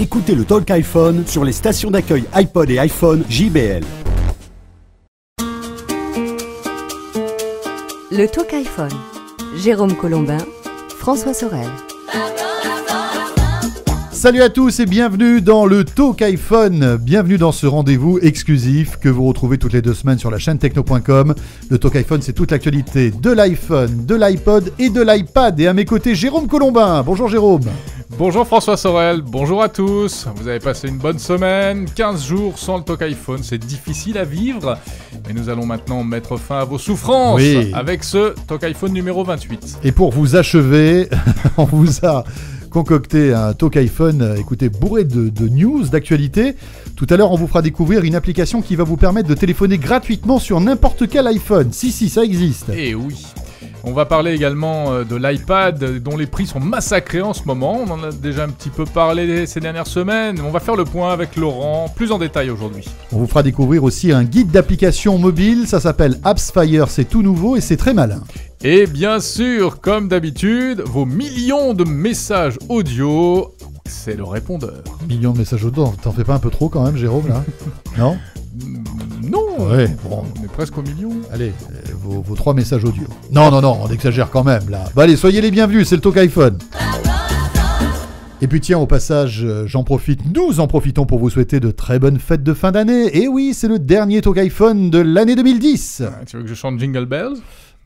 Écoutez le Talk iPhone sur les stations d'accueil iPod et iPhone JBL. Le Talk iPhone. Jérôme Colombin, François Sorel. Salut à tous et bienvenue dans le Talk iPhone. Bienvenue dans ce rendez-vous exclusif que vous retrouvez toutes les 2 semaines sur la chaîne techno.com. Le Talk iPhone, c'est toute l'actualité de l'iPhone, de l'iPod et de l'iPad. Et à mes côtés, Jérôme Colombin. Bonjour Jérôme. Bonjour François Sorel, bonjour à tous. Vous avez passé une bonne semaine, 15 jours sans le Talk iPhone, c'est difficile à vivre. Mais nous allons maintenant mettre fin à vos souffrances avec ce Talk iPhone numéro 28. Et pour vous achever, on vous a concocté un Talk iPhone, écoutez, bourré de news, d'actualité. Tout à l'heure, on vous fera découvrir une application qui va vous permettre de téléphoner gratuitement sur n'importe quel iPhone. Si, ça existe. Et oui. On va parler également de l'iPad dont les prix sont massacrés en ce moment. On en a déjà un petit peu parlé ces dernières semaines. On va faire le point avec Laurent, plus en détail aujourd'hui. On vous fera découvrir aussi un guide d'application mobile. Ça s'appelle AppsFire, c'est tout nouveau et c'est très malin. Et bien sûr, comme d'habitude, vos millions de messages audio, c'est le répondeur. Millions de messages audio, t'en fais pas un peu trop quand même, Jérôme, là? Non? Non, ouais, bon. On est presque au million. Allez, vos 3 messages audio. Non, on exagère quand même, là. Bah allez, soyez les bienvenus, c'est le Talk iPhone. Et puis tiens, au passage, nous en profitons pour vous souhaiter de très bonnes fêtes de fin d'année. Et oui, c'est le dernier Talk iPhone de l'année 2010. Tu veux que je chante Jingle Bells ?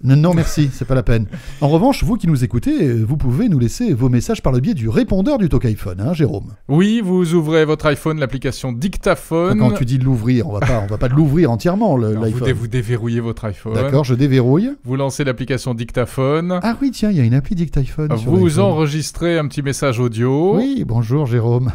Non, merci, c'est pas la peine. En revanche, vous qui nous écoutez, vous pouvez nous laisser vos messages par le biais du répondeur du Talk iPhone, hein, Jérôme? Oui, vous ouvrez votre iPhone, l'application Dictaphone. Quand tu dis de l'ouvrir, on va pas l'ouvrir entièrement, l'iPhone. Vous déverrouillez votre iPhone. D'accord, je déverrouille. Vous lancez l'application Dictaphone. Ah oui, tiens, il y a une appli Dictaphone. Vous enregistrez un petit message audio. Oui, bonjour Jérôme.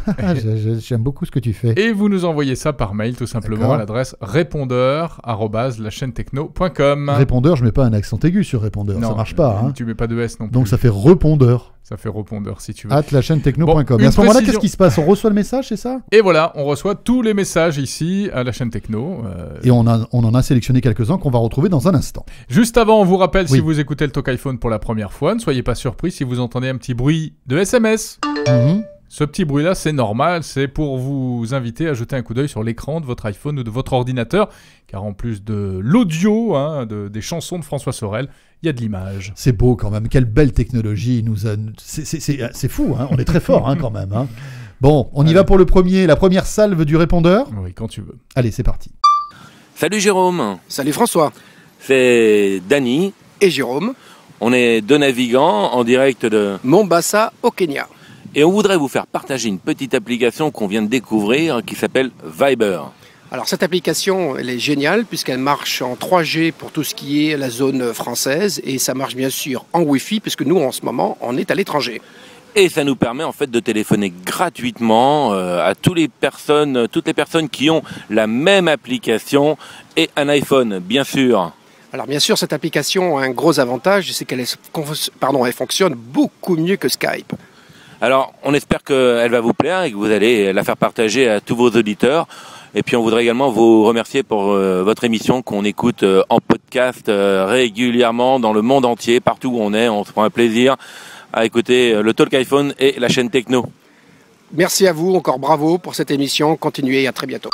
J'aime beaucoup ce que tu fais. Et vous nous envoyez ça par mail, tout simplement, à l'adresse répondeur@lachaînetechno.com. Répondeur, je mets pas un accent aigu sur répondeur, non, ça marche pas. Hein. Tu mets pas de S non plus. Donc ça fait répondeur. Ça fait répondeur si tu veux. @lachaînetechno.com. Et à ce moment-là, qu'est-ce qui se passe? On reçoit le message, c'est ça? Et voilà, on reçoit tous les messages ici à la chaîne Techno. Et on en a sélectionné quelques-uns qu'on va retrouver dans un instant. Juste avant, on vous rappelle, si vous écoutez le Talk iPhone pour la première fois, ne soyez pas surpris si vous entendez un petit bruit de SMS. Ce petit bruit-là, c'est normal, c'est pour vous inviter à jeter un coup d'œil sur l'écran de votre iPhone ou de votre ordinateur, car en plus de l'audio, des chansons de François Sorel, il y a de l'image. C'est beau quand même, quelle belle technologie. C'est fou, hein, on est très fort quand même. Hein. Bon, on y va pour la première salve du répondeur. Oui, quand tu veux. Allez, c'est parti. Salut Jérôme. Salut François. C'est Dany. Et Jérôme. On est 2 navigants en direct de Mombasa au Kenya. Et on voudrait vous faire partager une petite application qu'on vient de découvrir qui s'appelle Viber. Alors cette application, elle est géniale puisqu'elle marche en 3G pour tout ce qui est la zone française et ça marche bien sûr en Wi-Fi puisque nous en ce moment on est à l'étranger. Et ça nous permet en fait de téléphoner gratuitement à toutes les personnes qui ont la même application et un iPhone, bien sûr. Alors bien sûr, cette application a un gros avantage, c'est qu'elle elle fonctionne beaucoup mieux que Skype. Alors, on espère qu'elle va vous plaire et que vous allez la faire partager à tous vos auditeurs. Et puis, on voudrait également vous remercier pour votre émission qu'on écoute en podcast régulièrement dans le monde entier, partout où on est. On se prend un plaisir à écouter le Talk iPhone et la chaîne Techno. Merci à vous, encore bravo pour cette émission. Continuez et à très bientôt.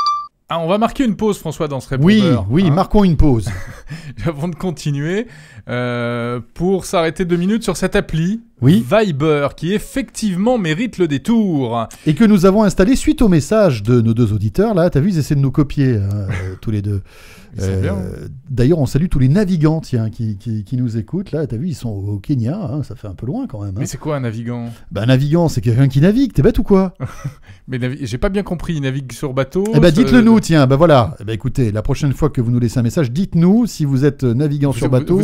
On va marquer une pause, François, dans ce répondeur. Oui, marquons une pause. Avant de continuer, pour s'arrêter 2 minutes sur cette appli, Viber, qui effectivement mérite le détour. Et que nous avons installé suite au message de nos 2 auditeurs. Là, t'as vu, ils essaient de nous copier, tous les 2. D'ailleurs, on salue tous les navigants qui nous écoutent. Là, t'as vu, ils sont au Kenya, ça fait un peu loin quand même. Mais c'est quoi un navigant? Un navigant, c'est quelqu'un qui navigue. T'es bête ou quoi? Mais j'ai pas bien compris. Il navigue sur bateau? Dites-le nous, tiens. Voilà. Écoutez, la prochaine fois que vous nous laissez un message, dites-nous si vous êtes navigant sur bateau,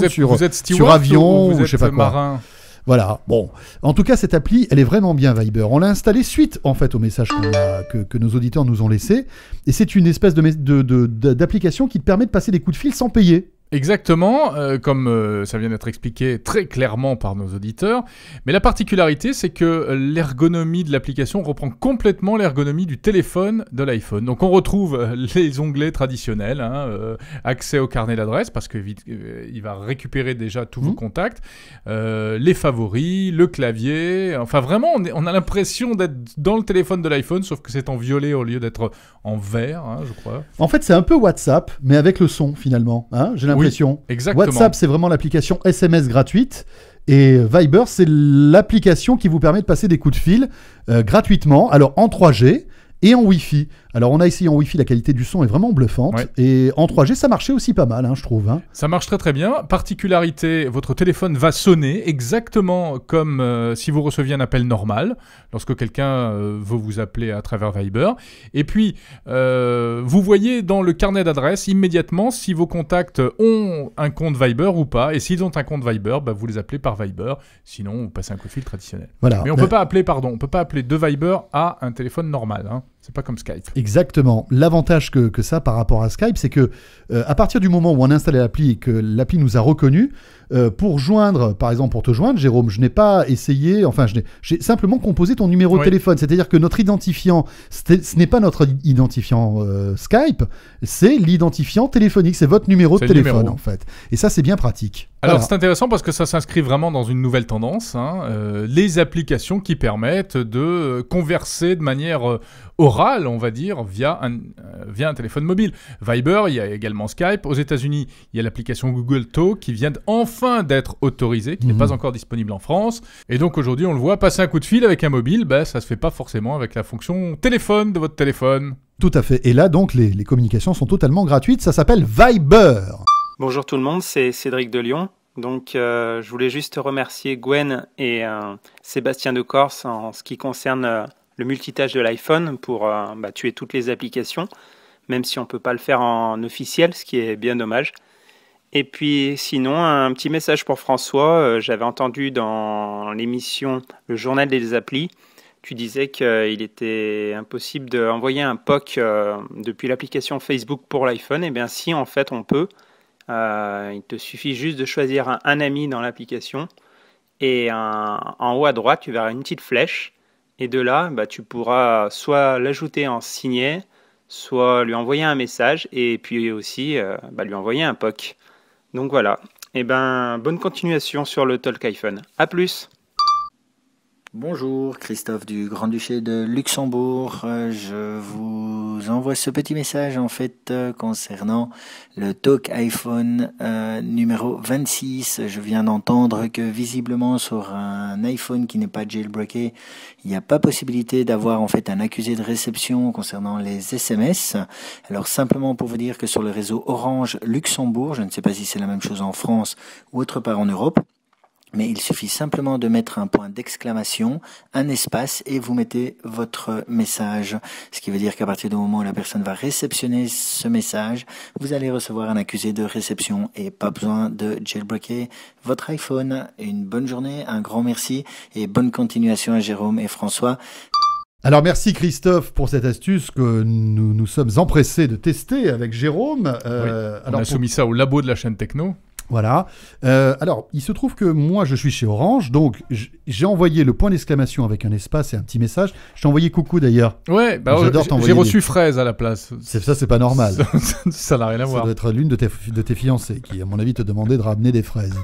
sur avion ou je sais pas marin. Quoi. Voilà, bon. En tout cas, cette appli, elle est vraiment bien, Viber. On l'a installée suite, en fait, au message que nos auditeurs nous ont laissé. Et c'est une espèce d'application qui te permet de passer des coups de fil sans payer. Exactement, comme ça vient d'être expliqué très clairement par nos auditeurs. Mais la particularité, c'est que l'ergonomie de l'application reprend complètement l'ergonomie du téléphone de l'iPhone. Donc on retrouve les onglets traditionnels, accès au carnet d'adresses, parce qu'il va récupérer déjà tous vos contacts, les favoris, le clavier. Enfin vraiment, on a l'impression d'être dans le téléphone de l'iPhone, sauf que c'est en violet au lieu d'être en vert, je crois. En fait, c'est un peu WhatsApp, mais avec le son finalement. J'ai l'impression. Oui, exactement. WhatsApp, c'est vraiment l'application SMS gratuite. Et Viber, c'est l'application qui vous permet de passer des coups de fil gratuitement, alors en 3G et en Wi-Fi. Alors on a essayé en Wi-Fi, la qualité du son est vraiment bluffante. Ouais. Et en 3G, ça marchait aussi pas mal, je trouve. Ça marche très très bien. Particularité, votre téléphone va sonner exactement comme si vous receviez un appel normal, lorsque quelqu'un veut vous appeler à travers Viber. Et puis, vous voyez dans le carnet d'adresses immédiatement si vos contacts ont un compte Viber ou pas. Et s'ils ont un compte Viber, vous les appelez par Viber. Sinon, vous passez un coup de fil traditionnel. Voilà. Mais on peut pas appeler de Viber à un téléphone normal. C'est pas comme Skype. Exactement. L'avantage que ça par rapport à Skype, c'est que à partir du moment où on a installé l'appli et que l'appli nous a reconnus, pour te joindre, Jérôme, je n'ai pas essayé, j'ai simplement composé ton numéro de téléphone. C'est-à-dire que notre identifiant, ce n'est pas notre identifiant Skype, c'est l'identifiant téléphonique, c'est votre numéro de téléphone en fait. Et ça, c'est bien pratique. Alors c'est intéressant parce que ça s'inscrit vraiment dans une nouvelle tendance, les applications qui permettent de converser de manière orale, on va dire, via un téléphone mobile. Viber, il y a également Skype. Aux États-Unis, il y a l'application Google Talk qui vient enfin d'être autorisée, qui n'est pas encore disponible en France. Et donc aujourd'hui, on le voit, passer un coup de fil avec un mobile, ça se fait pas forcément avec la fonction téléphone de votre téléphone. Tout à fait. Et là, donc, les communications sont totalement gratuites. Ça s'appelle Viber. Bonjour tout le monde, c'est Cédric de Lyon. Donc je voulais juste remercier Gwen et Sébastien de Corse en ce qui concerne le multitâche de l'iPhone pour tuer toutes les applications, même si on ne peut pas le faire en officiel, ce qui est bien dommage. Et puis sinon, un petit message pour François. J'avais entendu dans l'émission Le Journal des Applis, tu disais qu'il était impossible d'envoyer un POC depuis l'application Facebook pour l'iPhone. Eh bien si, en fait, on peut. Il te suffit juste de choisir un ami dans l'application et en haut à droite, tu verras une petite flèche. Et de là, tu pourras soit l'ajouter en signé, soit lui envoyer un message et puis aussi lui envoyer un POC. Donc voilà. Et bonne continuation sur le Talk iPhone. À plus. Bonjour, Christophe du Grand-Duché de Luxembourg. Je vous envoie ce petit message en fait concernant le Talk iPhone numéro 26. Je viens d'entendre que visiblement sur un iPhone qui n'est pas jailbreaké, il n'y a pas possibilité d'avoir en fait un accusé de réception concernant les SMS. Alors simplement pour vous dire que sur le réseau Orange Luxembourg, je ne sais pas si c'est la même chose en France ou autre part en Europe, mais il suffit simplement de mettre un point d'exclamation, un espace et vous mettez votre message. Ce qui veut dire qu'à partir du moment où la personne va réceptionner ce message, vous allez recevoir un accusé de réception et pas besoin de jailbreaker votre iPhone. Une bonne journée, un grand merci et bonne continuation à Jérôme et François. Alors merci Christophe pour cette astuce que nous sommes empressés de tester avec Jérôme. On a soumis ça au labo de la chaîne Techno. Voilà. Alors, il se trouve que moi, je suis chez Orange, donc j'ai envoyé le point d'exclamation avec un espace et un petit message. Je t'ai envoyé coucou d'ailleurs. Ouais, j'adore t'envoyer. J'ai reçu fraise à la place. Ça, c'est pas normal. Ça n'a rien à voir. Ça doit être l'une de tes fiancées qui, à mon avis, te demandait de ramener des fraises.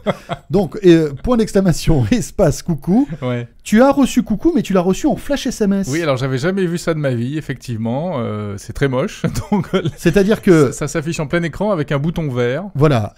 Donc, point d'exclamation, espace, coucou. Ouais. Tu as reçu coucou, mais tu l'as reçu en flash SMS. Oui, alors j'avais jamais vu ça de ma vie, effectivement. C'est très moche. Donc, c'est-à-dire que ça s'affiche en plein écran avec un bouton vert. Voilà.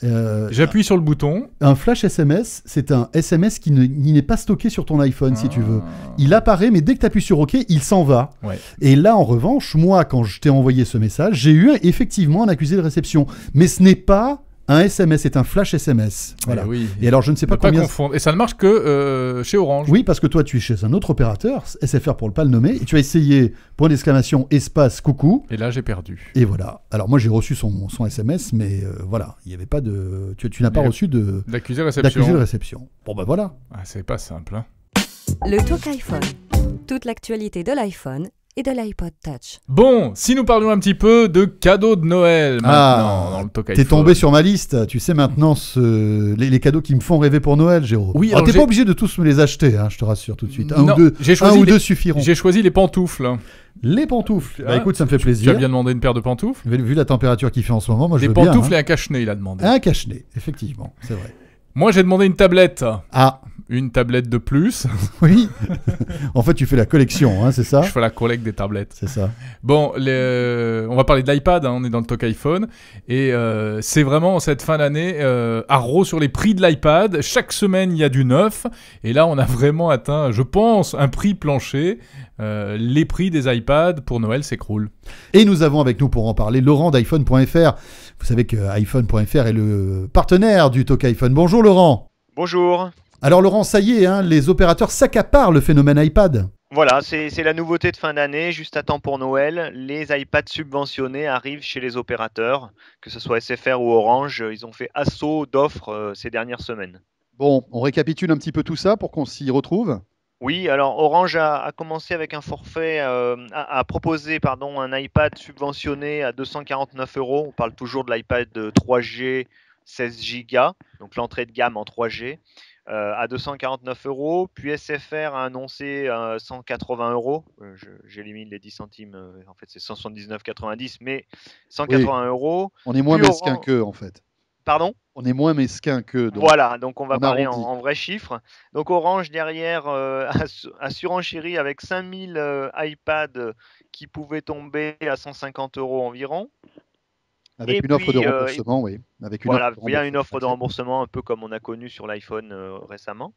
J'appuie sur le bouton. Un flash SMS, c'est un SMS qui n'est pas stocké sur ton iPhone, si tu veux. Il apparaît, mais dès que tu appuies sur OK, il s'en va. Ouais. Et là, en revanche, moi, quand je t'ai envoyé ce message, j'ai eu effectivement un accusé de réception. Mais ce n'est pas un SMS, c'est un flash SMS. Voilà. Oui. Et alors, je ne sais pas combien... confondre. Et ça ne marche que chez Orange. Oui, parce que toi, tu es chez un autre opérateur, SFR pour ne pas le nommer, et tu as essayé, point d'exclamation, espace, coucou. Et là, j'ai perdu. Et voilà. Alors, moi, j'ai reçu son SMS, mais voilà, il n'y avait pas de... Tu n'as pas reçu d'accusé de réception. Bon, ben voilà. C'est pas simple. Le Talk iPhone. Toute l'actualité de l'iPhone et de l'iPod Touch. Bon, si nous parlions un petit peu de cadeaux de Noël maintenant dans le Talk T'es iPhone. tombé sur ma liste. Tu sais maintenant les cadeaux qui me font rêver pour Noël, Jérôme. Oui, alors alors t'es pas obligé de tous me les acheter, hein, je te rassure tout de suite. Un Non, ou deux suffiront. J'ai choisi les pantoufles. Les pantoufles. Bah Ah, écoute, ça me fait Tu plaisir. as bien demandé une paire de pantoufles. Vu la température qu'il fait en ce moment, moi je Des veux bien. pantoufles Hein. et un cache-nez, il a demandé. Un cache-nez, effectivement, c'est vrai. Moi, j'ai demandé une tablette. Ah, Une tablette de plus. oui. En fait, tu fais la collection, hein, c'est ça? Je fais la collecte des tablettes. C'est ça. Bon, on va parler de l'iPad, hein, on est dans le Talk iPhone. Et c'est vraiment cette fin d'année, haro sur les prix de l'iPad. Chaque semaine, il y a du neuf. Et là, on a vraiment atteint, je pense, un prix plancher. Les prix des iPads pour Noël s'écroulent. Et nous avons avec nous pour en parler Laurent d'iPhone.fr. Vous savez que iPhone.fr est le partenaire du Talk iPhone. Bonjour Laurent. Bonjour. Alors Laurent, ça y est, hein, les opérateurs s'accaparent le phénomène iPad. Voilà, c'est la nouveauté de fin d'année, juste à temps pour Noël. Les iPads subventionnés arrivent chez les opérateurs, que ce soit SFR ou Orange. Ils ont fait assaut d'offres ces dernières semaines. Bon, on récapitule un petit peu tout ça pour qu'on s'y retrouve. Oui, alors Orange a commencé avec un forfait, a proposé un iPad subventionné à 249 €. On parle toujours de l'iPad 3G 16 Go, donc l'entrée de gamme en 3G. À 249 €, puis SFR a annoncé 180 €. J'élimine les 10 centimes, en fait c'est 179,90 €, mais 180 €. On est moins Puis mesquin qu'eux en fait. Pardon ? On est moins mesquin qu'eux. Voilà, donc on va parler arrondit. en vrais chiffres. Donc Orange derrière a surenchéri avec 5000 iPads qui pouvaient tomber à 150 € environ. Avec une offre de remboursement, oui. Avec une Voilà, offre de via une offre de remboursement. remboursement, un peu comme on a connu sur l'iPhone récemment.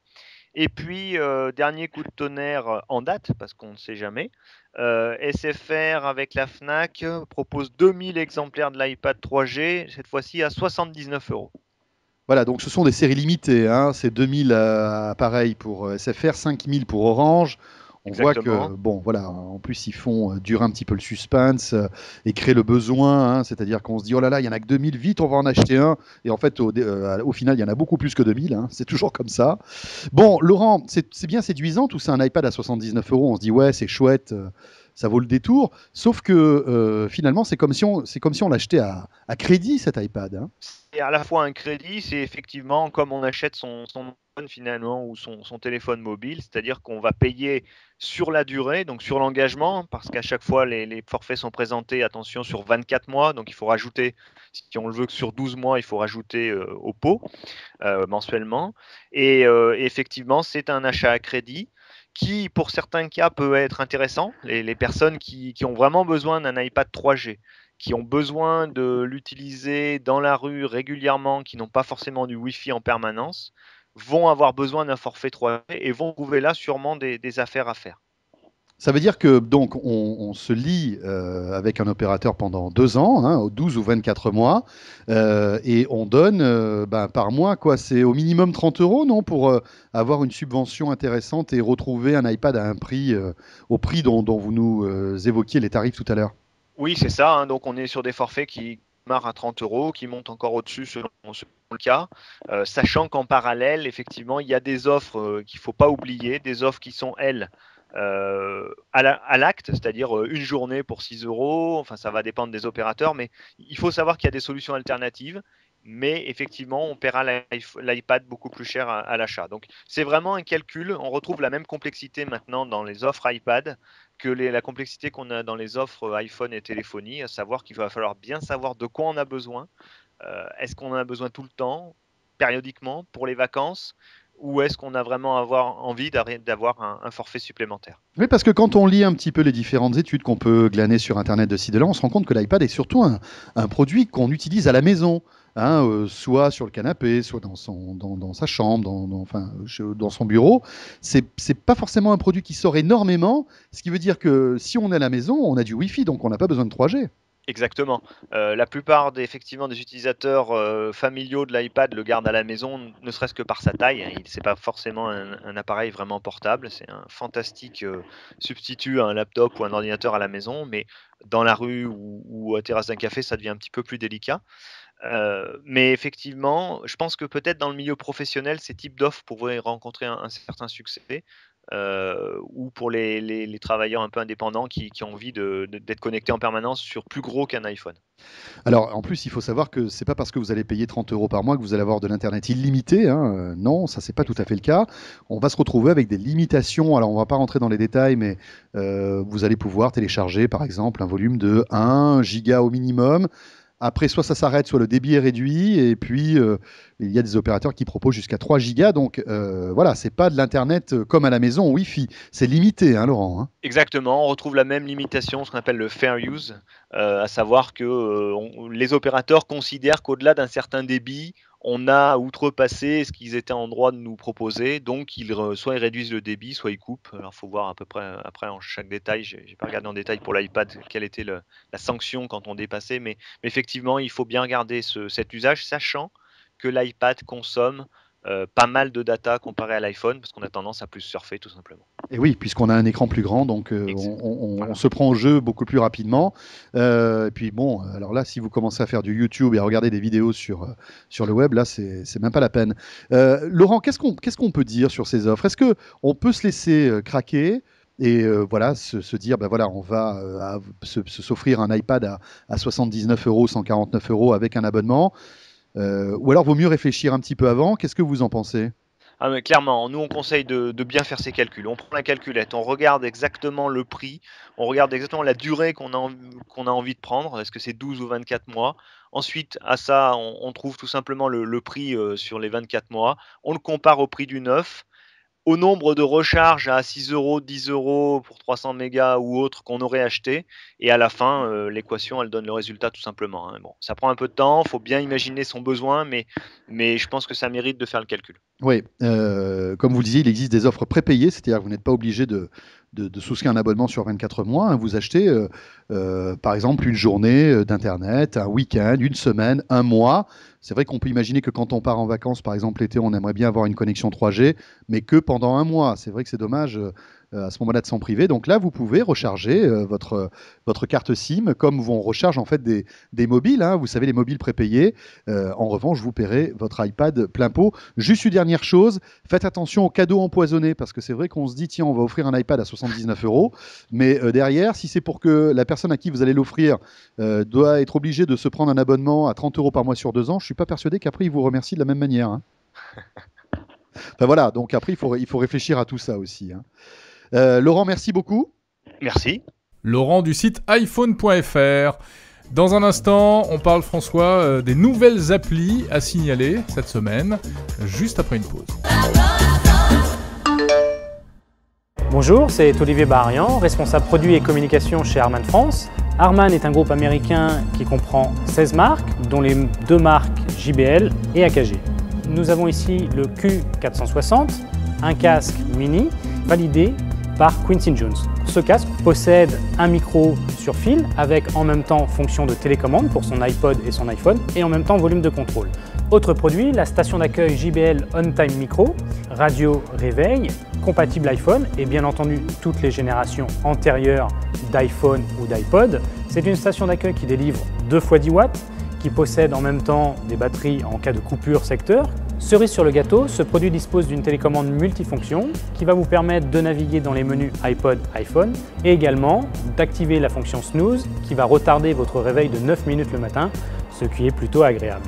Et puis, dernier coup de tonnerre en date, parce qu'on ne sait jamais, SFR avec la Fnac propose 2000 exemplaires de l'iPad 3G, cette fois-ci à 79 €. Voilà, donc ce sont des séries limitées. Hein. C'est 2000 appareils pour SFR, 5000 pour Orange. On Exactement. voit que, bon, voilà, en plus, ils font durer un petit peu le suspense et créer le besoin. Hein, c'est-à-dire qu'on se dit, oh là là, il n'y en a que 2000, vite, on va en acheter un. Et en fait, au final, il y en a beaucoup plus que 2000. Hein, c'est toujours comme ça. Bon, Laurent, c'est bien séduisant, tout ça, un iPad à 79 €. On se dit, ouais, c'est chouette, ça vaut le détour. Sauf que finalement, c'est comme si on l'achetait à crédit, cet iPad. Hein. C'est à la fois un crédit, c'est effectivement comme on achète son iPhone finalement ou son téléphone mobile, c'est-à-dire qu'on va payer sur la durée, donc sur l'engagement, parce qu'à chaque fois les forfaits sont présentés, attention, sur 24 mois, donc il faut rajouter, si on le veut que sur 12 mois, il faut rajouter au pot mensuellement. Et effectivement, c'est un achat à crédit qui, pour certains cas, peut être intéressant. Les personnes qui ont vraiment besoin d'un iPad 3G, qui ont besoin de l'utiliser dans la rue régulièrement, qui n'ont pas forcément du Wi-Fi en permanence, vont avoir besoin d'un forfait 3G et vont trouver là sûrement des affaires à faire. Ça veut dire que donc on se lie avec un opérateur pendant 2 ans, hein, 12 ou 24 mois, et on donne par mois, quoi, c'est au minimum 30 €, non, pour avoir une subvention intéressante et retrouver un iPad à un prix, au prix dont vous nous évoquiez les tarifs tout à l'heure. Oui, c'est ça, hein, donc on est sur des forfaits qui démarrent à 30 €, qui montent encore au-dessus selon le cas, sachant qu'en parallèle, effectivement, il y a des offres qu'il ne faut pas oublier, des offres qui sont, elles, à l'acte, c'est-à-dire une journée pour 6 €, enfin ça va dépendre des opérateurs, mais il faut savoir qu'il y a des solutions alternatives, mais effectivement on paiera l'iPad beaucoup plus cher à l'achat. Donc c'est vraiment un calcul, on retrouve la même complexité maintenant dans les offres iPad que la complexité qu'on a dans les offres iPhone et téléphonie, à savoir qu'il va falloir bien savoir de quoi on a besoin. Est-ce qu'on en a besoin tout le temps, périodiquement, pour les vacances, ou est-ce qu'on a vraiment envie d'avoir un forfait supplémentaire? Oui, parce que quand on lit un petit peu les différentes études qu'on peut glaner sur Internet de ci de là, on se rend compte que l'iPad est surtout un produit qu'on utilise à la maison. Hein, soit sur le canapé, soit dans sa chambre, dans son bureau. C'est pas forcément un produit qui sort énormément, ce qui veut dire que si on est à la maison, on a du Wi-Fi, donc on n'a pas besoin de 3G. Exactement. La plupart effectivement des utilisateurs familiaux de l'iPad le gardent à la maison, ne serait-ce que par sa taille. C'est pas forcément un appareil vraiment portable, c'est un fantastique substitut à un laptop ou un ordinateur à la maison, mais dans la rue ou à la terrasse d'un café, ça devient un petit peu plus délicat. Mais effectivement, je pense que peut-être dans le milieu professionnel, ces types d'offres pourraient rencontrer un certain succès. ou pour les travailleurs un peu indépendants qui ont envie d'être connectés en permanence sur plus gros qu'un iPhone. Alors, en plus, il faut savoir que c'est pas parce que vous allez payer 30 € par mois que vous allez avoir de l'Internet illimité. Hein. Non, ça, c'est pas tout à fait le cas. On va se retrouver avec des limitations. Alors, on va pas rentrer dans les détails, mais vous allez pouvoir télécharger, par exemple, un volume de 1 giga au minimum. Après, soit ça s'arrête, soit le débit est réduit. Et puis, il y a des opérateurs qui proposent jusqu'à 3 gigas. Donc, voilà, c'est pas de l'Internet comme à la maison en Wi-Fi. C'est limité, hein, Laurent. Hein. Exactement. On retrouve la même limitation, ce qu'on appelle le fair use, à savoir que les opérateurs considèrent qu'au-delà d'un certain débit, on a outrepassé ce qu'ils étaient en droit de nous proposer, donc soit ils réduisent le débit, soit ils coupent. Alors il faut voir à peu près après en chaque détail, j'ai pas regardé en détail pour l'iPad quelle était la sanction quand on dépassait, mais effectivement il faut bien regarder cet usage, sachant que l'iPad consomme pas mal de data comparé à l'iPhone, parce qu'on a tendance à plus surfer tout simplement. Et oui, puisqu'on a un écran plus grand, donc on se prend au jeu beaucoup plus rapidement. Et puis bon, alors là, si vous commencez à faire du YouTube et à regarder des vidéos sur le web, là, c'est même pas la peine. Laurent, qu'est-ce qu'on peut dire sur ces offres? Est-ce qu'on peut se laisser craquer et voilà, se dire, ben voilà, on va s'offrir un iPad à 79 €, 149 € avec un abonnement, ou alors vaut mieux réfléchir un petit peu avant? Qu'est-ce que vous en pensez? Ah, mais clairement, nous on conseille de bien faire ses calculs. On prend la calculette, on regarde exactement le prix, on regarde exactement la durée qu'on a envie de prendre, est-ce que c'est 12 ou 24 mois. Ensuite, à ça, on trouve tout simplement le prix sur les 24 mois, on le compare au prix du neuf, au nombre de recharges à 6 €, 10 € pour 300 mégas ou autre qu'on aurait acheté, et à la fin, l'équation, elle donne le résultat tout simplement. Hein. Bon, ça prend un peu de temps, il faut bien imaginer son besoin, mais je pense que ça mérite de faire le calcul. Oui, comme vous le disiez, il existe des offres prépayées, c'est-à-dire que vous n'êtes pas obligé de souscrire un abonnement sur 24 mois. Hein. Vous achetez, par exemple, une journée d'Internet, un week-end, une semaine, un mois. C'est vrai qu'on peut imaginer que quand on part en vacances, par exemple l'été, on aimerait bien avoir une connexion 3G, mais que pendant un mois. C'est vrai que c'est dommage à ce moment-là de s'en priver. Donc là, vous pouvez recharger votre carte SIM comme on recharge en fait des mobiles. Hein. Vous savez, les mobiles prépayés. En revanche, vous paierez votre iPad plein pot. Juste une dernière chose, faites attention aux cadeaux empoisonnés, parce que c'est vrai qu'on se dit, tiens, on va offrir un iPad à 79 €, mais derrière, si c'est pour que la personne à qui vous allez l'offrir doit être obligée de se prendre un abonnement à 30 € par mois sur 2 ans, je suis pas persuadé qu'après, il vous remercie de la même manière. Hein. Enfin voilà, donc après, il faut réfléchir à tout ça aussi. Hein. Laurent, merci beaucoup. Merci. Laurent du site iPhone.fr. Dans un instant, on parle, François, des nouvelles applis à signaler cette semaine, juste après une pause. Bonjour, c'est Olivier Baharian, responsable produit et communication chez Harman France. Harman est un groupe américain qui comprend 16 marques, dont les 2 marques JBL et AKG. Nous avons ici le Q460, un casque mini validé par Quincy Jones. Ce casque possède un micro sur fil avec en même temps fonction de télécommande pour son iPod et son iPhone et en même temps volume de contrôle. Autre produit, la station d'accueil JBL On Time Micro, radio réveil, compatible iPhone et bien entendu toutes les générations antérieures d'iPhone ou d'iPod. C'est une station d'accueil qui délivre 2 x 10 watts, qui possède en même temps des batteries en cas de coupure secteur. Cerise sur le gâteau, ce produit dispose d'une télécommande multifonction qui va vous permettre de naviguer dans les menus iPod, iPhone et également d'activer la fonction snooze qui va retarder votre réveil de 9 minutes le matin, ce qui est plutôt agréable.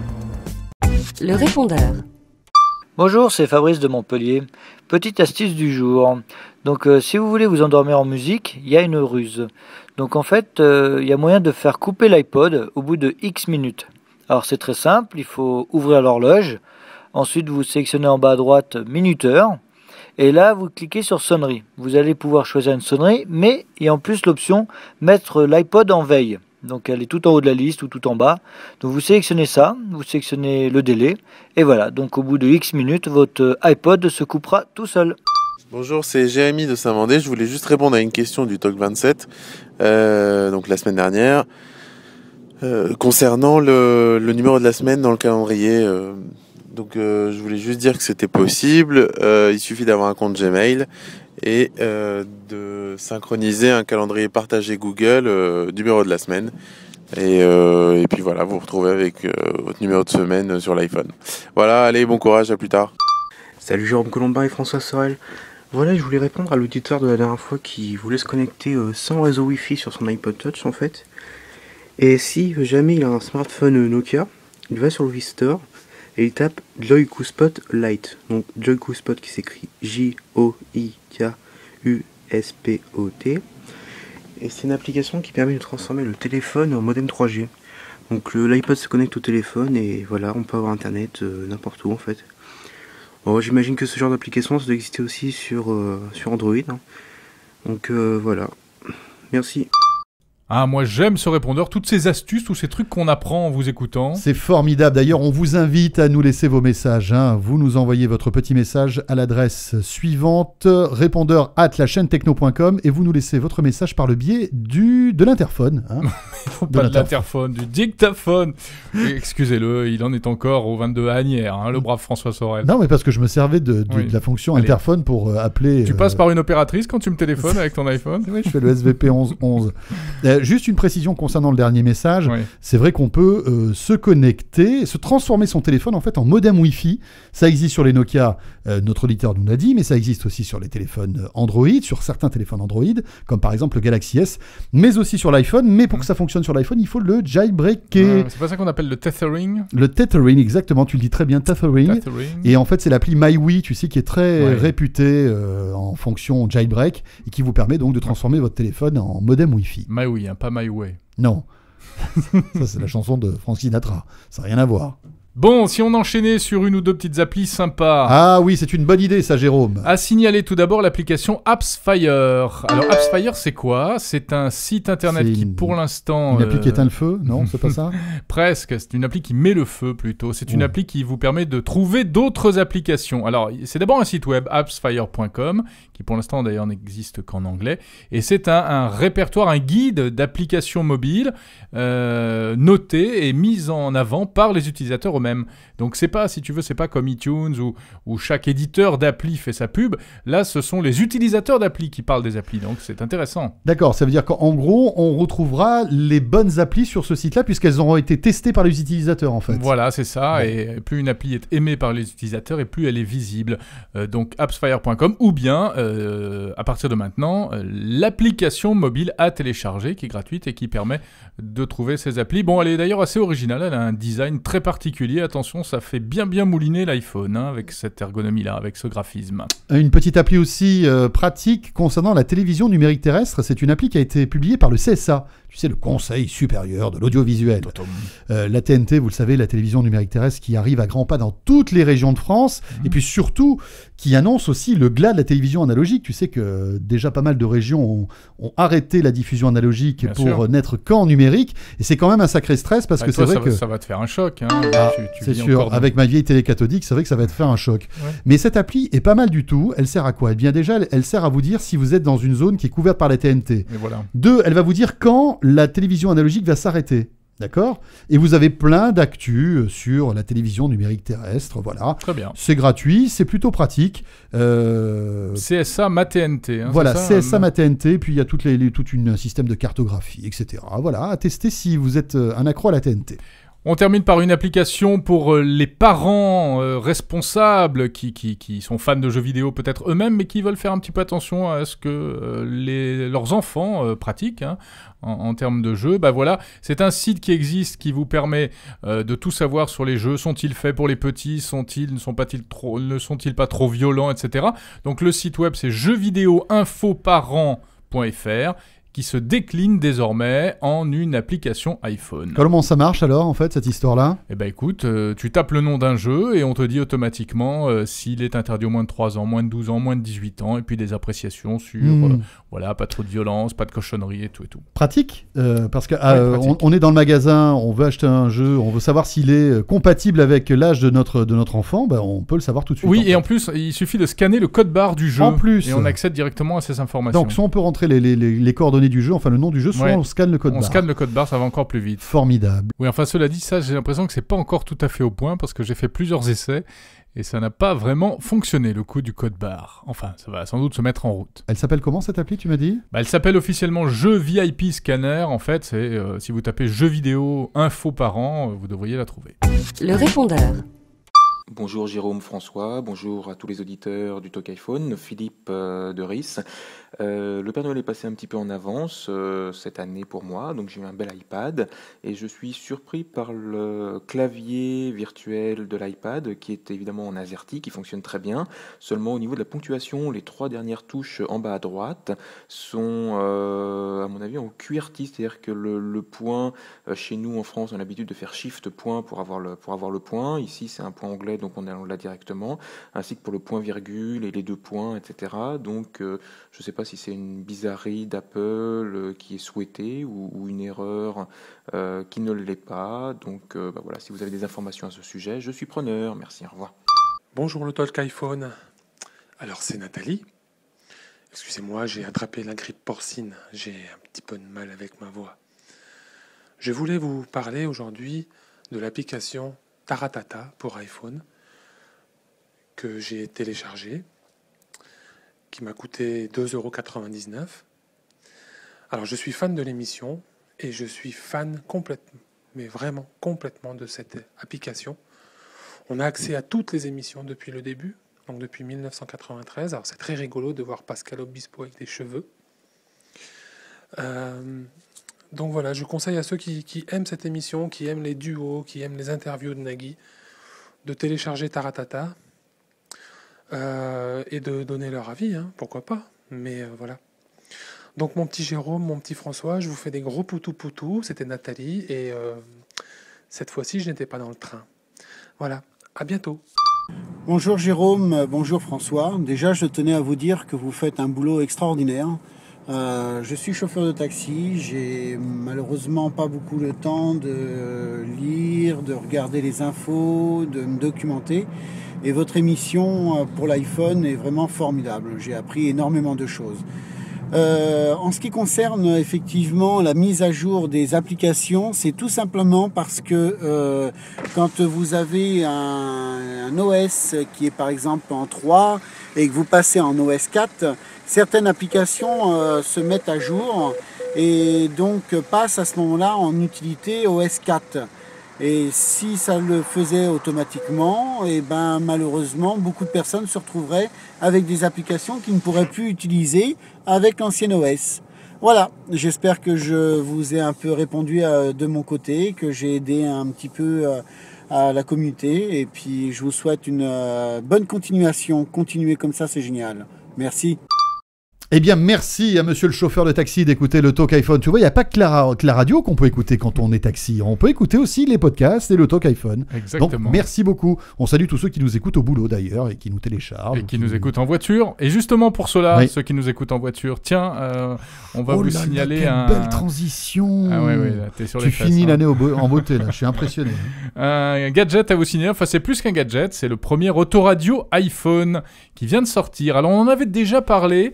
Le répondeur. Bonjour, c'est Fabrice de Montpellier. Petite astuce du jour. Donc si vous voulez vous endormir en musique, il y a une ruse. Donc en fait, il y a moyen de faire couper l'iPod au bout de X minutes. Alors c'est très simple, il faut ouvrir l'horloge. Ensuite, vous sélectionnez en bas à droite minuteur. Et là, vous cliquez sur sonnerie. Vous allez pouvoir choisir une sonnerie, mais il y a en plus l'option mettre l'iPod en veille. Donc elle est tout en haut de la liste ou tout en bas. Donc vous sélectionnez ça, vous sélectionnez le délai. Et voilà, donc au bout de X minutes, votre iPod se coupera tout seul. Bonjour, c'est Jérémy de Saint-Mandé. Je voulais juste répondre à une question du Talk 27, donc la semaine dernière, concernant le numéro de la semaine dans le calendrier. Donc je voulais juste dire que c'était possible, il suffit d'avoir un compte Gmail et de synchroniser un calendrier partagé Google du numéro de la semaine. Et puis voilà, vous vous retrouvez avec votre numéro de semaine sur l'iPhone. Voilà, allez, bon courage, à plus tard. Salut Jérôme Colombin et François Sorel. Voilà, je voulais répondre à l'auditeur de la dernière fois qui voulait se connecter sans réseau Wi-Fi sur son iPod Touch en fait. Et si jamais il a un smartphone Nokia, il va sur le Store et il tape Joy-Q-Spot Lite. Donc Joy-Q-Spot qui s'écrit J-O-I-K-U-S-P-O-T. Et c'est une application qui permet de transformer le téléphone en modem 3G. Donc l'iPod se connecte au téléphone et voilà, on peut avoir internet n'importe où en fait. Bon, j'imagine que ce genre d'application ça doit exister aussi sur Android. Hein. Donc voilà. Merci. Ah, moi j'aime ce répondeur, toutes ces astuces, tous ces trucs qu'on apprend en vous écoutant. C'est formidable. D'ailleurs, on vous invite à nous laisser vos messages. Hein. Vous nous envoyez votre petit message à l'adresse suivante, répondeur@lachaînetechno.com, et vous nous laissez votre message par le biais de l'interphone. Hein. Pas de l'interphone, du dictaphone. Excusez-le, il en est encore au 22 à Agnières, hein, le brave François Sorel. Non, mais parce que je me servais de la fonction interphone pour appeler... Tu passes par une opératrice quand tu me téléphones avec ton iPhone? Oui, je fais le SVP 1111. Juste une précision concernant le dernier message. Oui. C'est vrai qu'on peut se connecter, se transformer son téléphone en fait en modem Wi-Fi. Ça existe sur les Nokia, notre auditeur nous l'a dit, mais ça existe aussi sur les téléphones Android, sur certains téléphones Android, comme par exemple le Galaxy S, mais aussi sur l'iPhone. Mais pour que ça fonctionne sur l'iPhone, il faut le jailbreaker. C'est pas ça qu'on appelle le tethering? Le tethering, exactement. Tu le dis très bien, tethering. Et en fait, c'est l'appli MyWi, tu sais, qui est très réputée en fonction jailbreak et qui vous permet donc de transformer votre téléphone en modem Wi-Fi. MyWi, hein, pas My Way. Non. Ça, c'est la chanson de Frank Sinatra. Ça n'a rien à voir. Bon, si on enchaînait sur une ou deux petites applis sympas. Ah oui, c'est une bonne idée ça, Jérôme. À signaler tout d'abord l'application AppsFire. Alors AppsFire, c'est quoi? C'est un site internet qui pour l'instant... Une appli qui éteint le feu? Non, c'est pas ça? Presque, c'est une appli qui met le feu plutôt. C'est une appli qui vous permet de trouver d'autres applications. Alors c'est d'abord un site web, appsfire.com, qui pour l'instant d'ailleurs n'existe qu'en anglais. Et c'est un répertoire, un guide d'applications mobiles noté et mis en avant par les utilisateurs eux-mêmes. Donc c'est pas, si tu veux, c'est pas comme iTunes où chaque éditeur d'appli fait sa pub. Là, ce sont les utilisateurs d'appli qui parlent des applis, donc c'est intéressant. D'accord, ça veut dire qu'en gros, on retrouvera les bonnes applis sur ce site-là puisqu'elles auront été testées par les utilisateurs en fait. Voilà, c'est ça, ouais. Et plus une appli est aimée par les utilisateurs et plus elle est visible. Donc appsfire.com ou bien, à partir de maintenant, l'application mobile à télécharger qui est gratuite et qui permet de trouver ces applis. Bon, elle est d'ailleurs assez originale, elle a un design très particulier. Attention, ça fait bien mouliner l'iPhone hein, avec cette ergonomie-là, avec ce graphisme. Une petite appli aussi pratique concernant la télévision numérique terrestre. C'est une appli qui a été publiée par le CSA. Tu sais, le Conseil supérieur de l'audiovisuel. La TNT, vous le savez, la télévision numérique terrestre qui arrive à grands pas dans toutes les régions de France. Et puis surtout, qui annonce aussi le glas de la télévision analogique. Tu sais que déjà pas mal de régions ont arrêté la diffusion analogique pour n'être qu'en numérique. Et c'est quand même un sacré stress parce que c'est vrai que... Ça va te faire un choc. Hein. C'est sûr, avec ma vieille télé cathodique, c'est vrai que ça va te faire un choc. Ouais. Mais cette appli est pas mal du tout. Elle sert à quoi? Eh bien déjà, elle sert à vous dire si vous êtes dans une zone qui est couverte par la TNT. Et voilà. 2, elle va vous dire quand la télévision analogique va s'arrêter. D'accord? Et vous avez plein d'actu sur la télévision numérique terrestre, voilà. Très bien. C'est gratuit, c'est plutôt pratique. CSA Ma TNT. Hein, voilà, CSA Ma TNT, puis il y a tout un système de cartographie, etc. Voilà, à tester si vous êtes un accro à la TNT. On termine par une application pour les parents responsables qui sont fans de jeux vidéo peut-être eux-mêmes, mais qui veulent faire un petit peu attention à ce que leurs enfants pratiquent hein, en termes de jeux. Bah voilà, c'est un site qui existe qui vous permet de tout savoir sur les jeux. Sont-ils faits pour les petits? Ne sont-ils pas trop violents, etc. Donc le site web c'est jeuxvidéoinfoparents.fr qui se décline désormais en une application iPhone. Comment ça marche alors, en fait, cette histoire-là? Eh ben écoute, tu tapes le nom d'un jeu et on te dit automatiquement s'il est interdit aux moins de 3 ans, moins de 12 ans, moins de 18 ans, et puis des appréciations sur, voilà, pas trop de violence, pas de cochonnerie et tout et tout. Pratique, parce que on est dans le magasin, on veut acheter un jeu, on veut savoir s'il est compatible avec l'âge de notre enfant, ben on peut le savoir tout de suite. Oui, et en plus, il suffit de scanner le code barre du jeu. En plus. Et on accède directement à ces informations. Donc, soit on peut rentrer les coordonnées du jeu, enfin le nom du jeu, soit on scanne le code barre. On scanne le code barre, ça va encore plus vite. Formidable. Oui, enfin cela dit, ça j'ai l'impression que c'est pas encore tout à fait au point parce que j'ai fait plusieurs essais et ça n'a pas vraiment fonctionné le coup du code barre. Enfin, ça va sans doute se mettre en route. Elle s'appelle comment cette appli, tu m'as dit? Elle s'appelle officiellement Jeux VIP Scanner. En fait, c'est si vous tapez Jeux vidéo info parents, vous devriez la trouver. Le répondeur. Bonjour Jérôme, François, bonjour à tous les auditeurs du Talk iPhone, Philippe de Ris. Le Père Noël est passé un petit peu en avance cette année pour moi, donc j'ai eu un bel iPad et je suis surpris par le clavier virtuel de l'iPad qui est évidemment en AZERTY, qui fonctionne très bien. Seulement au niveau de la ponctuation, les 3 dernières touches en bas à droite sont à mon avis en QWERTY, c'est-à-dire que le point, chez nous en France on a l'habitude de faire Shift point pour avoir le point, ici c'est un point anglais donc on l'a directement, ainsi que pour le point virgule et les 2 points, etc. Donc je ne sais pas si c'est une bizarrerie d'Apple qui est souhaitée ou une erreur qui ne l'est pas. Donc voilà, si vous avez des informations à ce sujet, je suis preneur. Merci, au revoir. Bonjour le Talk iPhone. Alors c'est Nathalie. Excusez-moi, j'ai attrapé la grippe porcine. J'ai un petit peu de mal avec ma voix. Je voulais vous parler aujourd'hui de l'application Taratata pour iPhone que j'ai téléchargée, qui m'a coûté 2,99 €. Alors je suis fan de l'émission et je suis fan complètement, mais vraiment complètement de cette application. On a accès à toutes les émissions depuis le début, donc depuis 1993. Alors c'est très rigolo de voir Pascal Obispo avec des cheveux. Donc voilà, je conseille à ceux qui aiment cette émission, qui aiment les duos, qui aiment les interviews de Nagui, de télécharger Taratata et de donner leur avis, hein, pourquoi pas. Mais voilà. Donc mon petit Jérôme, mon petit François, je vous fais des gros poutous. C'était Nathalie et cette fois-ci, je n'étais pas dans le train. Voilà, à bientôt. Bonjour Jérôme, bonjour François. Déjà, je tenais à vous dire que vous faites un boulot extraordinaire. Je suis chauffeur de taxi, j'ai malheureusement pas beaucoup le temps de lire, de regarder les infos, de me documenter. Et votre émission pour l'iPhone est vraiment formidable. J'ai appris énormément de choses. En ce qui concerne effectivement la mise à jour des applications, c'est tout simplement parce que quand vous avez un OS qui est par exemple en 3 et que vous passez en OS 4, certaines applications se mettent à jour et donc passent à ce moment-là en utilité OS 4. Et si ça le faisait automatiquement, et ben malheureusement beaucoup de personnes se retrouveraient avec des applications qu'ils ne pourraient plus utiliser avec l'ancien OS. Voilà, j'espère que je vous ai un peu répondu de mon côté, que j'ai aidé un petit peu à la communauté, et puis je vous souhaite une bonne continuation. Continuez comme ça, c'est génial. Merci. Eh bien, merci à monsieur le chauffeur de taxi d'écouter le Talk iPhone. Tu vois, il n'y a pas que la radio qu'on peut écouter quand on est taxi. On peut écouter aussi les podcasts et le Talk iPhone. Exactement. Donc, merci beaucoup. On salue tous ceux qui nous écoutent au boulot d'ailleurs et qui nous téléchargent. Et qui nous écoutent en voiture. Et justement pour cela, oui. Ceux qui nous écoutent en voiture, tiens, on va vous signaler quelle belle transition. Ah ouais, là, t'es sur tu les fesses, finis l'année en beauté, là. Je suis impressionné. Un gadget à vous signaler. Enfin, c'est plus qu'un gadget. C'est le premier autoradio iPhone qui vient de sortir. Alors, on en avait déjà parlé.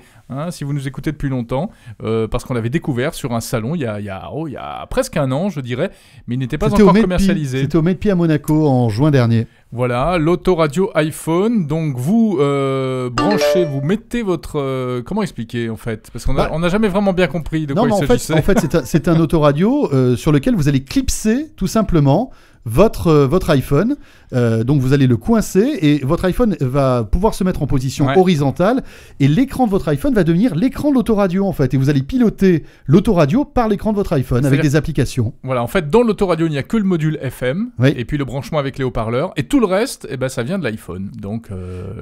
Si vous nous écoutez depuis longtemps, parce qu'on l'avait découvert sur un salon il y a presque un an, je dirais, mais il n'était pas encore commercialisé. C'était au Made Pi à Monaco en juin dernier. Voilà, l'autoradio iPhone. Donc vous branchez, vous mettez votre... comment expliquer en fait ? Parce qu'on n'a jamais vraiment bien compris de quoi il s'agissait. En fait, c'est un autoradio sur lequel vous allez clipser tout simplement votre iPhone. Donc vous allez le coincer et votre iPhone va pouvoir se mettre en position horizontale et l'écran de votre iPhone va devenir l'écran de l'autoradio en fait. Et vous allez piloter l'autoradio par l'écran de votre iPhone avec des applications. Voilà, en fait dans l'autoradio il n'y a que le module FM et puis le branchement avec les haut-parleurs et tout le reste ça vient de l'iPhone. Donc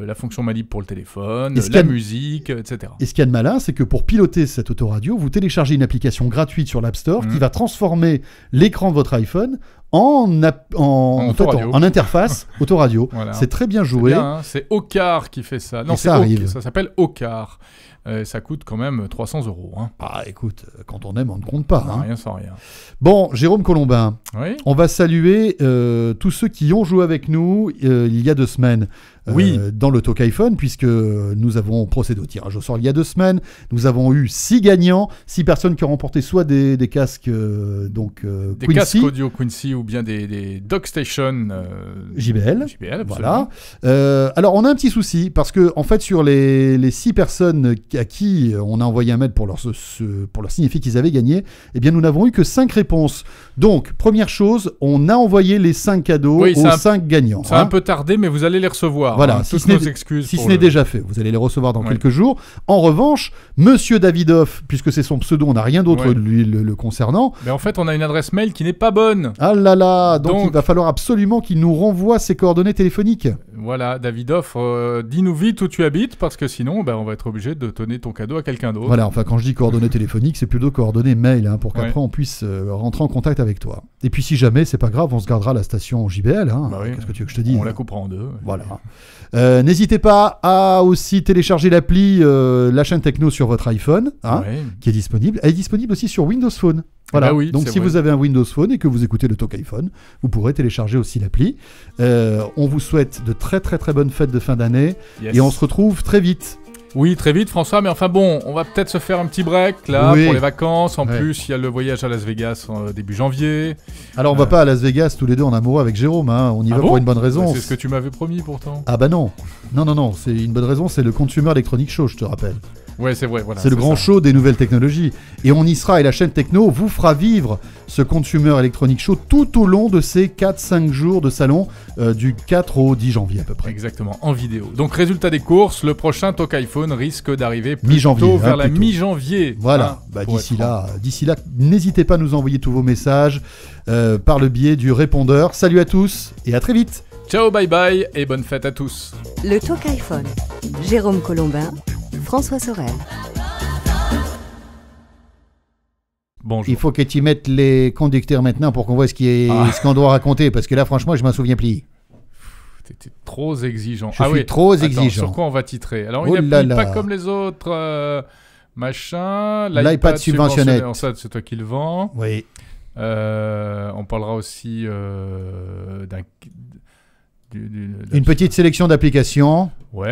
la fonction manip pour le téléphone, la musique, etc. Et ce qu'il y a de malin, c'est que pour piloter cette autoradio, vous téléchargez une application gratuite sur l'App Store qui va transformer l'écran de votre iPhone en interface autoradio. Voilà. C'est très bien joué. C'est Ocar qui fait ça. Non, ça s'appelle Ocar. Ça coûte quand même 300 €. Hein. Ah, écoute, quand on aime, on ne compte pas. Non, rien sans rien. Bon, Jérôme Colombin, on va saluer tous ceux qui ont joué avec nous il y a 2 semaines. dans le Talk iPhone, puisque nous avons procédé au tirage au sort il y a 2 semaines. Nous avons eu 6 gagnants, 6 personnes qui ont remporté soit des casques des Quincy, casques audio Quincy ou bien des DockStation JBL. Voilà. Alors on a un petit souci parce que en fait sur les 6 personnes à qui on a envoyé un mail pour leur signifier qu'ils avaient gagné, eh bien nous n'avons eu que 5 réponses. Donc première chose, on a envoyé les 5 cadeaux aux 5 gagnants. Ça a un peu tardé, mais vous allez les recevoir. Voilà, toutes nos excuses. Si ce n'est déjà fait, vous allez les recevoir dans quelques jours. En revanche, Monsieur Davidoff, puisque c'est son pseudo, on n'a rien d'autre lui le concernant. Mais en fait, on a une adresse mail qui n'est pas bonne. Ah là là, donc il va falloir absolument qu'il nous renvoie ses coordonnées téléphoniques. Voilà, Davidoff, dis-nous vite où tu habites, parce que sinon, on va être obligé de donner ton cadeau à quelqu'un d'autre. Voilà, enfin quand je dis coordonnées téléphoniques, c'est plutôt coordonnées mail, pour qu'après on puisse rentrer en contact avec toi. Et puis si jamais, c'est pas grave, on se gardera la station JBL. Qu'est-ce que tu veux que je te dise ? On la coupera en 2. Voilà. N'hésitez pas à aussi télécharger l'appli La chaîne techno sur votre iPhone, qui est disponible. Elle est disponible aussi sur Windows Phone. Voilà. Donc si vous avez un Windows Phone et que vous écoutez le Talk iPhone, vous pourrez télécharger aussi l'appli. On vous souhaite de très très très bonnes fêtes de fin d'année et on se retrouve très vite. Oui, très vite, François, mais enfin bon, on va peut-être se faire un petit break là pour les vacances. En plus, il y a le voyage à Las Vegas début janvier. Alors, on va pas à Las Vegas tous les deux en amoureux avec Jérôme, on y va pour une bonne raison. C'est ce que tu m'avais promis pourtant. Ah bah non, c'est une bonne raison, c'est le Consumer Electronics Show, je te rappelle. Ouais, c'est vrai, voilà. C'est le grand show des nouvelles technologies. Et on y sera, et la chaîne Techno vous fera vivre ce Consumer Electronics Show tout au long de ces 4-5 jours de salon, du 4 au 10 janvier à peu près. Exactement, en vidéo. Donc, résultat des courses, le prochain Talk iPhone risque d'arriver mi-janvier, vers la mi-janvier. Voilà, d'ici là, n'hésitez pas à nous envoyer tous vos messages par le biais du répondeur. Salut à tous et à très vite. Ciao, bye bye et bonne fête à tous. Le Talk iPhone. Jérôme Colombin, François Sorel. Bonjour. Il faut que tu mettes les conducteurs maintenant pour qu'on voit ce qu'on doit raconter, parce que là, franchement, je m'en souviens plus. T'étais trop exigeant. Je suis trop exigeant. Sur quoi on va titrer ? Alors, il n'est pas comme les autres machin. L'iPad subventionné. Ça, c'est toi qui le vends. Oui. On parlera aussi une petite sélection d'applications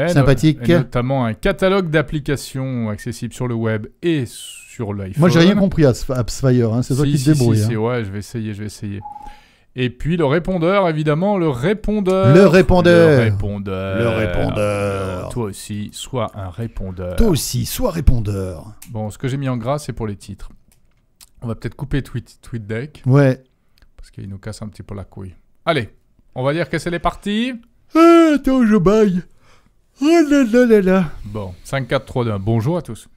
sympathiques. Et notamment un catalogue d'applications accessibles sur le web et sur l'iPhone. Moi, j'ai rien compris à AppsFire, c'est toi qui te débrouille. Ouais, je vais essayer. Et puis le répondeur, évidemment, le répondeur. Toi aussi, sois un répondeur. Bon, ce que j'ai mis en gras, c'est pour les titres. On va peut-être couper TweetDeck. Ouais. Parce qu'il nous casse un petit peu la couille. Allez, on va dire que c'est les parties. Attends, je baille. Oh là là. Bon, 5, 4, 3, 2, 1. Bonjour à tous.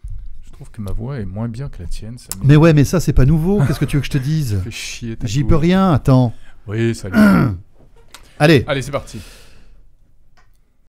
Je trouve que ma voix est moins bien que la tienne. Mais ça, c'est pas nouveau. Qu'est-ce que tu veux que je te dise ? Fais chier. J'y peux rien, attends. Oui, salut. Allez, c'est parti.